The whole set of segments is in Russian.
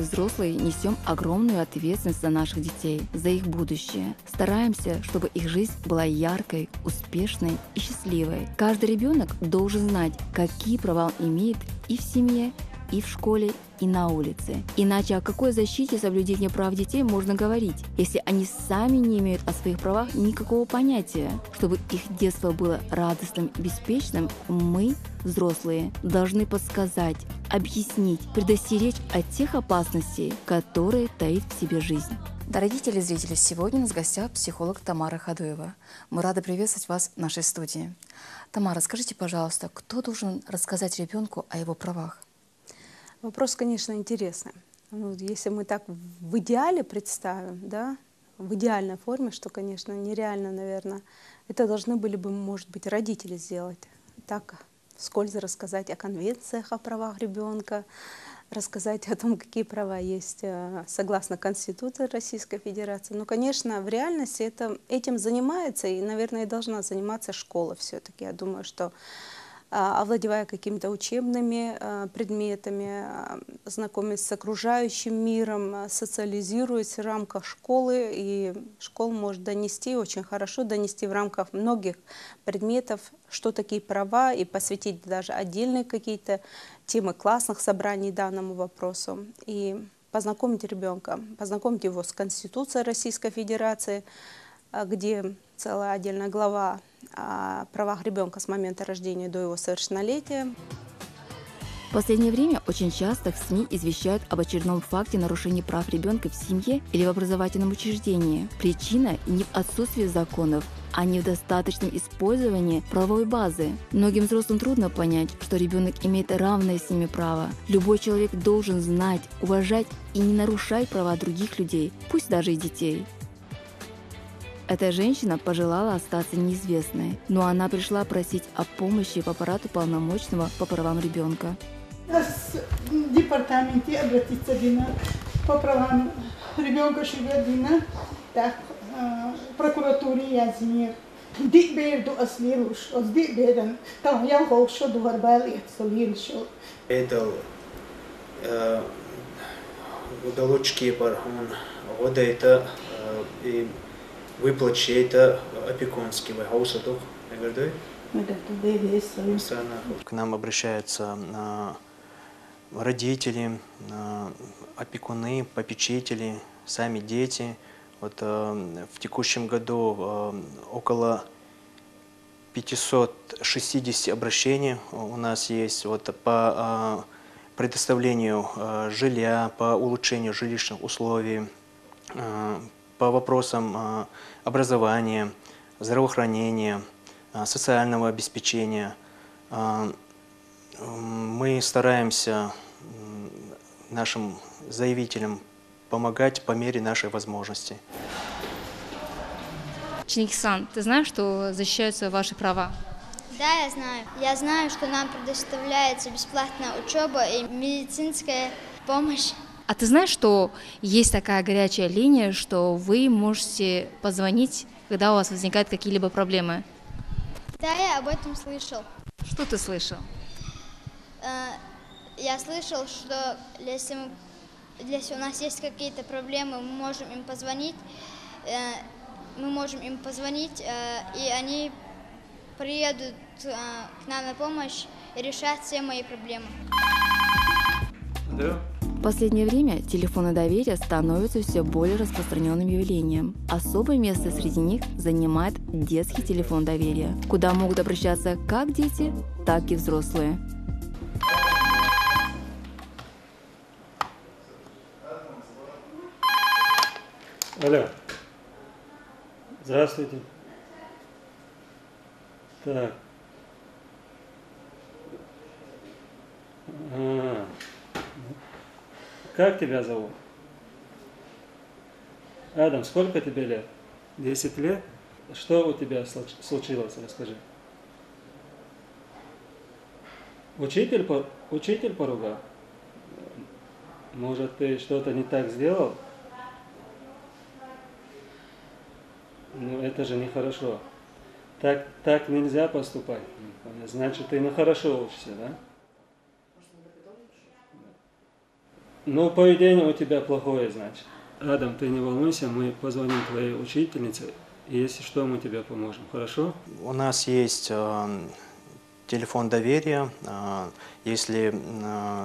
взрослые несем огромную ответственность за наших детей, за их будущее. Стараемся, чтобы их жизнь была яркой, успешной и счастливой. Каждый ребенок должен знать, какие права он имеет и в семье, и в школе, и на улице. Иначе о какой защите и соблюдении прав детей можно говорить, если они сами не имеют о своих правах никакого понятия? Чтобы их детство было радостным и беспечным, мы, взрослые, должны подсказать, объяснить, предостеречь от тех опасностей, которые таит в себе жизнь. Дорогие телезрители, сегодня у нас в гостях психолог Тамара Ходоева. Мы рады приветствовать вас в нашей студии. Тамара, скажите, пожалуйста, кто должен рассказать ребенку о его правах? Вопрос, конечно, интересный. Если мы так в идеале представим, да, в идеальной форме, что, конечно, нереально, наверное, это должны были бы, может быть, родители сделать. Так, вскользь рассказать о конвенциях о правах ребенка, рассказать о том, какие права есть согласно Конституции Российской Федерации. Но, конечно, в реальности этим занимается и, наверное, и должна заниматься школа все-таки. Я думаю, что овладевая какими-то учебными предметами, знакомясь с окружающим миром, социализируясь в рамках школы. И школа может донести, очень хорошо донести в рамках многих предметов, что такие права, и посвятить даже отдельные какие-то темы классных собраний данному вопросу. И познакомить ребенка, познакомить его с Конституцией Российской Федерации, где целая отдельная глава о правах ребенка с момента рождения до его совершеннолетия. В последнее время очень часто в СМИ извещают об очередном факте нарушения прав ребенка в семье или в образовательном учреждении. Причина не в отсутствии законов, а не в достаточном использовании правовой базы. Многим взрослым трудно понять, что ребенок имеет равное с ними право. Любой человек должен знать, уважать и не нарушать права других людей, пусть даже и детей. Эта женщина пожелала остаться неизвестной, но она пришла просить о помощи в аппарату полномочного по правам ребенка. В департаменте обратиться по правам ребенка живет так прокуратуре Язмир. Это удалочки пархун, вода это и выплачи это опекунский хаусадух, к нам обращаются родители, опекуны, попечители, сами дети. Вот в текущем году около 560 обращений у нас есть вот по предоставлению жилья, по улучшению жилищных условий, по вопросам образования, здравоохранения, социального обеспечения. Мы стараемся нашим заявителям помогать по мере нашей возможности. Чингисхан, ты знаешь, что защищаются ваши права? Да, я знаю. Я знаю, что нам предоставляется бесплатная учеба и медицинская помощь. А ты знаешь, что есть такая горячая линия, что вы можете позвонить, когда у вас возникают какие-либо проблемы? Да, я об этом слышал. Что ты слышал? Я слышал, что если у нас есть какие-то проблемы, мы можем им позвонить, и они приедут к нам на помощь и решат все мои проблемы. Да. В последнее время телефоны доверия становятся все более распространенным явлением. Особое место среди них занимает детский телефон доверия, куда могут обращаться как дети, так и взрослые. Алло. Здравствуйте. Так. Как тебя зовут? Адам, сколько тебе лет? 10 лет? Что у тебя случилось, расскажи. Учитель поругал? Может, ты что-то не так сделал? Ну, это же нехорошо. Так нельзя поступать. Значит, ты нехорошо учишься, да? Но поведение у тебя плохое, значит. Адам, ты не волнуйся, мы позвоним твоей учительнице, и если что, мы тебе поможем, хорошо? У нас есть телефон доверия. Если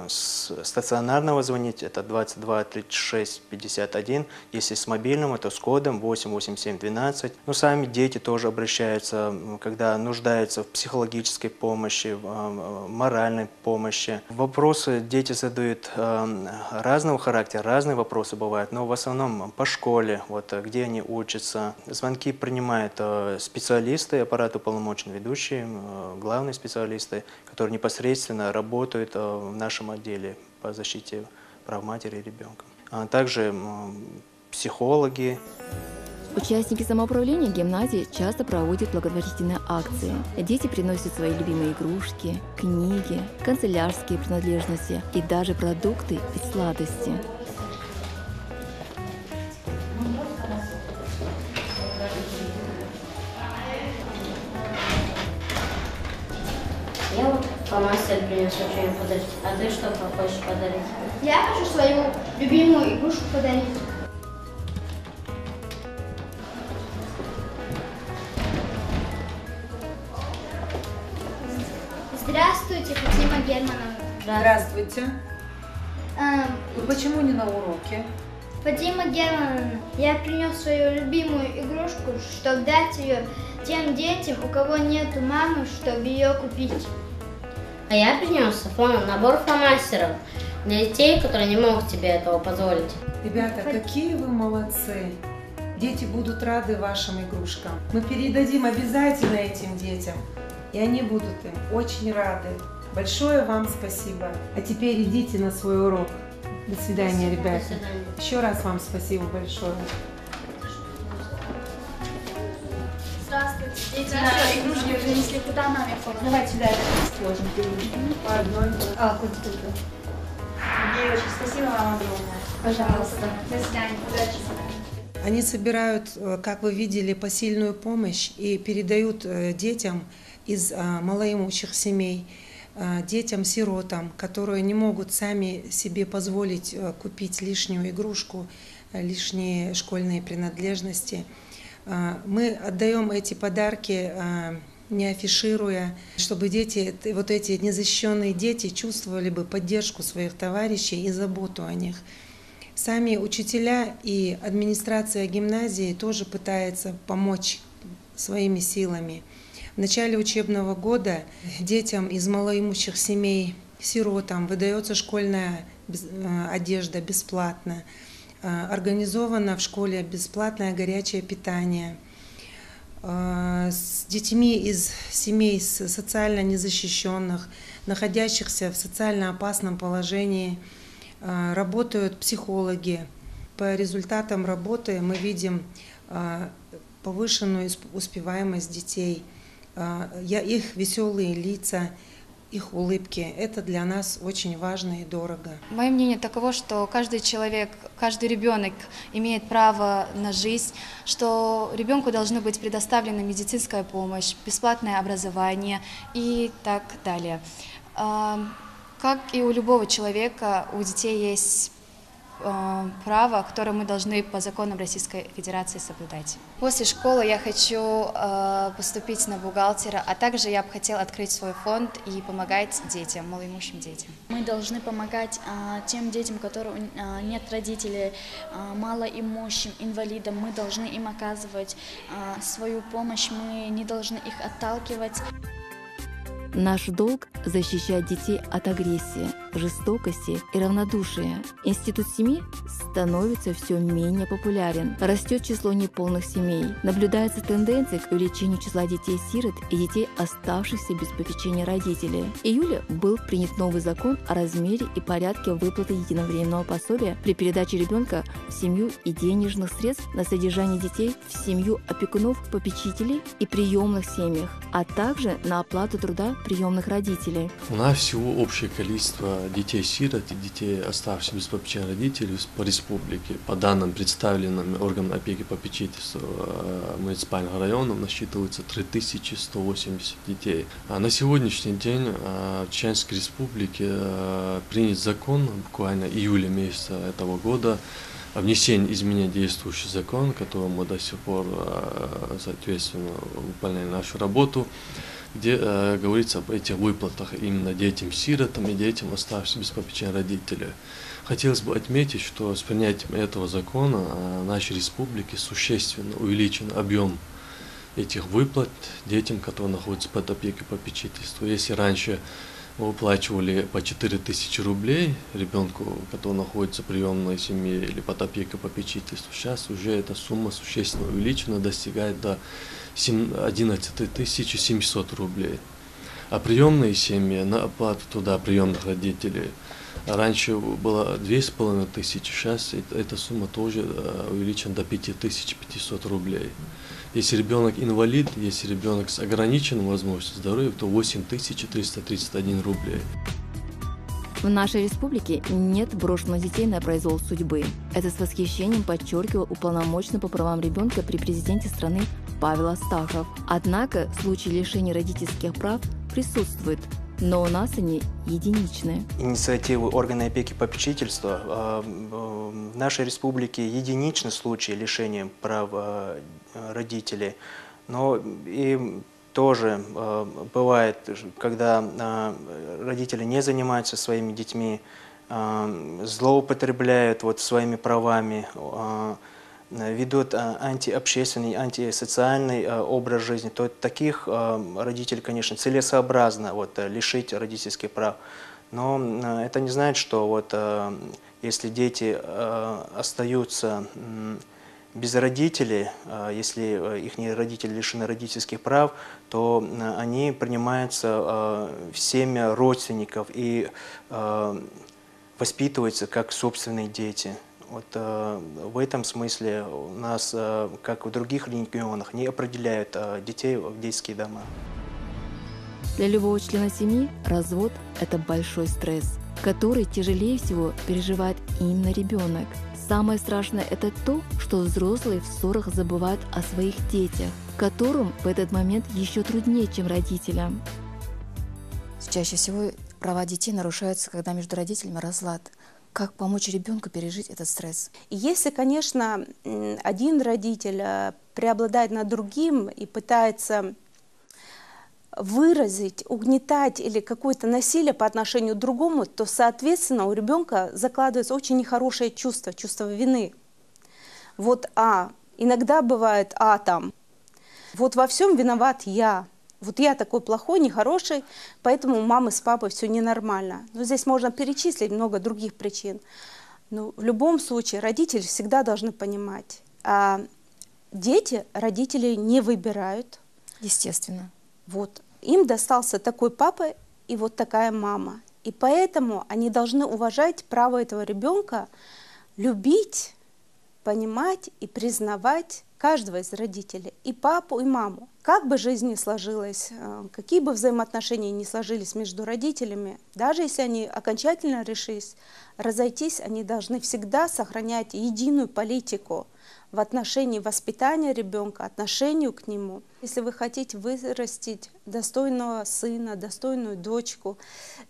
с стационарного звонить, это 22 36 51. Если с мобильного, то с кодом 88712. Но сами дети тоже обращаются, когда нуждаются в психологической помощи, в моральной помощи. Вопросы дети задают разного характера, разные вопросы бывают, но в основном по школе, вот, где они учатся. Звонки принимают специалисты, аппарат уполномоченный ведущий, главные специалисты, которые непосредственно работают в нашем отделе по защите прав матери и ребенка. А также психологи. Участники самоуправления гимназии часто проводят благотворительные акции. Дети приносят свои любимые игрушки, книги, канцелярские принадлежности и даже продукты и сладости. Я вот фломастер принес что-нибудь подарить. А ты что хочешь подарить? Я хочу свою любимую игрушку подарить. Здравствуйте, Фатима Германовна. Здравствуйте. Вы почему не на уроке? Фатима Германовна, я принес свою любимую игрушку, чтобы дать ее тем детям, у кого нету мамы, чтобы ее купить. А я принес набор фломастеров для детей, которые не могут тебе этого позволить. Ребята, какие вы молодцы! Дети будут рады вашим игрушкам. Мы передадим обязательно этим детям, и они будут им очень рады. Большое вам спасибо. А теперь идите на свой урок. До свидания, ребята. До свидания. Еще раз вам спасибо большое. Здравствуйте. Дети наши игрушки принесли. Куда маме форму? Давайте сюда сложим игрушки. По одной. Девочки, спасибо вам огромное. Пожалуйста. До свидания. Удачи. Они собирают, как вы видели, посильную помощь и передают детям из малоимущих семей, детям-сиротам, которые не могут сами себе позволить купить лишнюю игрушку, лишние школьные принадлежности. Мы отдаем эти подарки, не афишируя, чтобы дети, вот эти незащищенные дети, чувствовали бы поддержку своих товарищей и заботу о них. Сами учителя и администрация гимназии тоже пытаются помочь своими силами. В начале учебного года детям из малоимущих семей, сиротам, выдается школьная одежда бесплатно. Организовано в школе бесплатное горячее питание. С детьми из семей социально незащищенных, находящихся в социально опасном положении, работают психологи. По результатам работы мы видим повышенную успеваемость детей. Их веселые лица, их улыбки – это для нас очень важно и дорого. Мое мнение таково, что каждый человек, каждый ребенок имеет право на жизнь, что ребенку должна быть предоставлена медицинская помощь, бесплатное образование и так далее. Как и у любого человека, у детей есть право, которое мы должны по законам Российской Федерации соблюдать. После школы я хочу поступить на бухгалтера, а также я бы хотела открыть свой фонд и помогать детям, малоимущим детям. Мы должны помогать тем детям, у которых нет родителей, малоимущим, инвалидам. Мы должны им оказывать свою помощь, мы не должны их отталкивать. Наш долг – защищать детей от агрессии, жестокости и равнодушия. Институт семьи становится все менее популярен. Растет число неполных семей. Наблюдается тенденция к увеличению числа детей-сирот и детей, оставшихся без попечения родителей. В июле был принят новый закон о размере и порядке выплаты единовременного пособия при передаче ребенка в семью и денежных средств на содержание детей в семью опекунов, попечителей и приемных семьях, а также на оплату труда приемных родителей. У нас всего общее количество детей-сирот и детей, оставшихся без попечения родителей по республике. По данным, представленным органам опеки и попечительства муниципальных районов, насчитывается 3180 детей. А на сегодняшний день в Чеченской республике принят закон, буквально июля месяца этого года, о внесении изменений в действующий закон, которым мы до сих пор, соответственно, выполняем нашу работу, где говорится об этих выплатах именно детям-сиротам и детям, оставшимся без попечения родителей. Хотелось бы отметить, что с принятием этого закона в нашей республике существенно увеличен объем этих выплат детям, которые находятся под опекой и попечительством. Если раньше мы выплачивали по 4000 рублей ребенку, который находится в приемной семье или под опекой и попечительством, сейчас уже эта сумма существенно увеличена, достигает до 11 700 рублей. А приемные семьи на оплату туда приемных родителей раньше было 2500, сейчас эта сумма тоже увеличена до 5500 рублей. Если ребенок инвалид, если ребенок с ограниченной возможностью здоровья, то 8331 рублей. В нашей республике нет брошенных детей на произвол судьбы. Это с восхищением подчеркивал уполномоченный по правам ребенка при президенте страны Павел Астахов. Однако случаи лишения родительских прав присутствуют, но у нас они единичные. Инициативы органа опеки и попечительства в нашей республике единичный случай лишения прав родителей, но и тоже бывает, когда родители не занимаются своими детьми, злоупотребляют своими правами, ведут антиобщественный, антисоциальный образ жизни, то таких родителей, конечно, целесообразно лишить родительских прав. Но это не значит, что если дети остаются без родителей, если их родители лишены родительских прав, то они принимаются в семьи родственников и воспитываются как собственные дети. В этом смысле у нас, как в других регионах, не определяют детей в детские дома. Для любого члена семьи развод – это большой стресс, который тяжелее всего переживает именно ребенок. Самое страшное – это то, что взрослые в ссорах забывают о своих детях, которым в этот момент еще труднее, чем родителям. Чаще всего права детей нарушаются, когда между родителями разлад. Как помочь ребенку пережить этот стресс? И если, конечно, один родитель преобладает над другим и пытается выразить, угнетать или какое-то насилие по отношению к другому, то, соответственно, у ребенка закладывается очень нехорошее чувство, чувство вины. Иногда бывает, во всем виноват я. Я такой плохой, нехороший, поэтому у мамы с папой все ненормально. Но здесь можно перечислить много других причин. Но в любом случае родители всегда должны понимать, дети родителей не выбирают. Естественно. Им достался такой папа и такая мама. И поэтому они должны уважать право этого ребенка любить, понимать и признавать каждого из родителей, и папу, и маму. Как бы жизнь ни сложилась, какие бы взаимоотношения ни сложились между родителями, даже если они окончательно решились разойтись, они должны всегда сохранять единую политику в отношении воспитания ребенка, отношению к нему. Если вы хотите вырастить достойного сына, достойную дочку,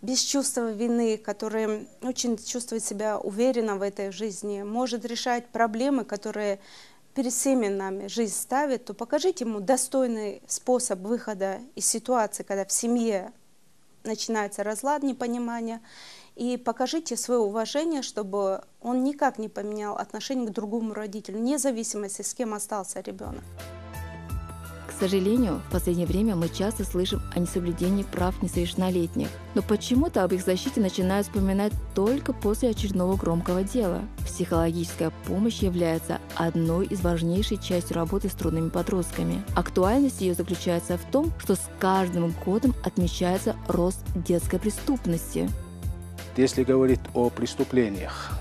без чувства вины, который очень чувствует себя уверенно в этой жизни, может решать проблемы, которые перед всеми нами жизнь ставит, то покажите ему достойный способ выхода из ситуации, когда в семье начинается разлад, непонимание, и покажите свое уважение, чтобы он никак не поменял отношение к другому родителю, вне зависимости, с кем остался ребенок. К сожалению, в последнее время мы часто слышим о несоблюдении прав несовершеннолетних, но почему-то об их защите начинают вспоминать только после очередного громкого дела. Психологическая помощь является одной из важнейших частей работы с трудными подростками. Актуальность ее заключается в том, что с каждым годом отмечается рост детской преступности. Если говорить о преступлениях,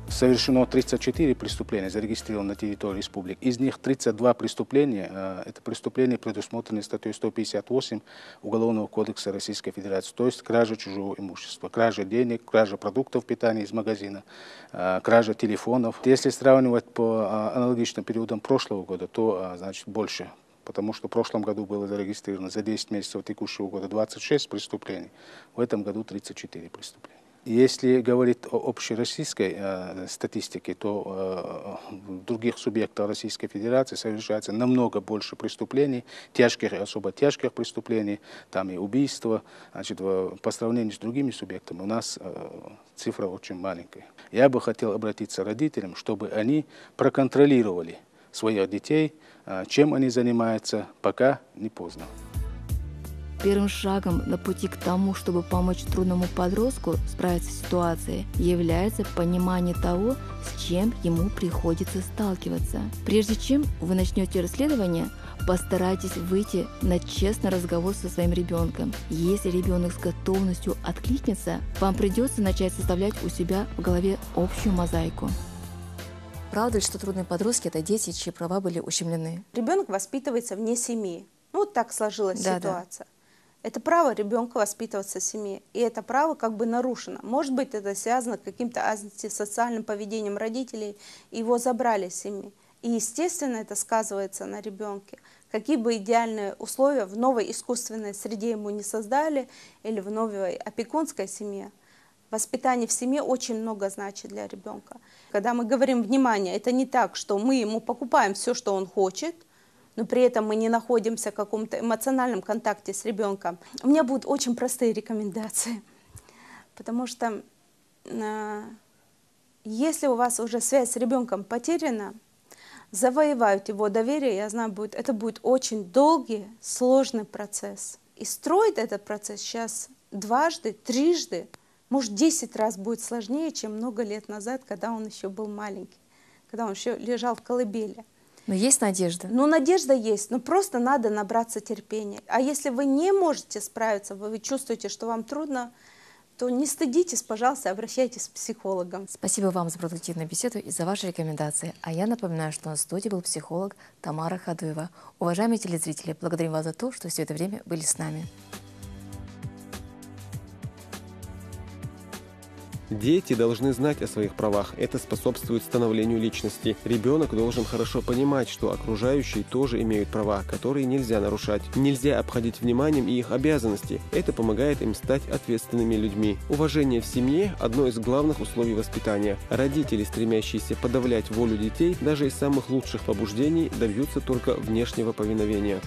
Совершено 34 преступления, зарегистрировано на территории республики. Из них 32 преступления, это преступления, предусмотренные статьей 158 Уголовного кодекса Российской Федерации, то есть кража чужого имущества, кража денег, кража продуктов питания из магазина, кража телефонов. Если сравнивать по аналогичным периодам прошлого года, то значит больше, потому что в прошлом году было зарегистрировано за 10 месяцев текущего года 26 преступлений, в этом году 34 преступления. Если говорить о общероссийской статистике, то в других субъектах Российской Федерации совершается намного больше преступлений, тяжких и особо тяжких преступлений, там и убийства. Значит, по сравнению с другими субъектами у нас цифра очень маленькая. Я бы хотел обратиться к родителям, чтобы они проконтролировали своих детей, чем они занимаются, пока не поздно. Первым шагом на пути к тому, чтобы помочь трудному подростку справиться с ситуацией, является понимание того, с чем ему приходится сталкиваться. Прежде чем вы начнете расследование, постарайтесь выйти на честный разговор со своим ребенком. Если ребенок с готовностью откликнется, вам придется начать составлять у себя в голове общую мозаику. Правда ли, что трудные подростки – это дети, чьи права были ущемлены? Ребенок воспитывается вне семьи. Ну, вот так сложилась ситуация. Это право ребенка воспитываться в семье, и это право как бы нарушено. Может быть, это связано с каким-то антисоциальным поведением родителей, и его забрали из семьи. И, естественно, это сказывается на ребенке. Какие бы идеальные условия в новой искусственной среде ему не создали, или в новой опекунской семье, воспитание в семье очень много значит для ребенка. Когда мы говорим «внимание», это не так, что мы ему покупаем все, что он хочет, но при этом мы не находимся в каком-то эмоциональном контакте с ребенком. У меня будут очень простые рекомендации, потому что если у вас уже связь с ребенком потеряна, завоевать его доверие, я знаю, это будет очень долгий, сложный процесс. И строить этот процесс сейчас дважды, трижды, может 10 раз будет сложнее, чем много лет назад, когда он еще был маленький, когда он еще лежал в колыбели. Но есть надежда? Ну, надежда есть, но просто надо набраться терпения. А если вы не можете справиться, вы чувствуете, что вам трудно, то не стыдитесь, пожалуйста, обращайтесь к психологам. Спасибо вам за продуктивную беседу и за ваши рекомендации. А я напоминаю, что на студии был психолог Тамара Хадуева. Уважаемые телезрители, благодарим вас за то, что все это время были с нами. Дети должны знать о своих правах. Это способствует становлению личности. Ребенок должен хорошо понимать, что окружающие тоже имеют права, которые нельзя нарушать. Нельзя обходить вниманием и их обязанности. Это помогает им стать ответственными людьми. Уважение в семье – одно из главных условий воспитания. Родители, стремящиеся подавлять волю детей, даже из самых лучших побуждений, добьются только внешнего повиновения.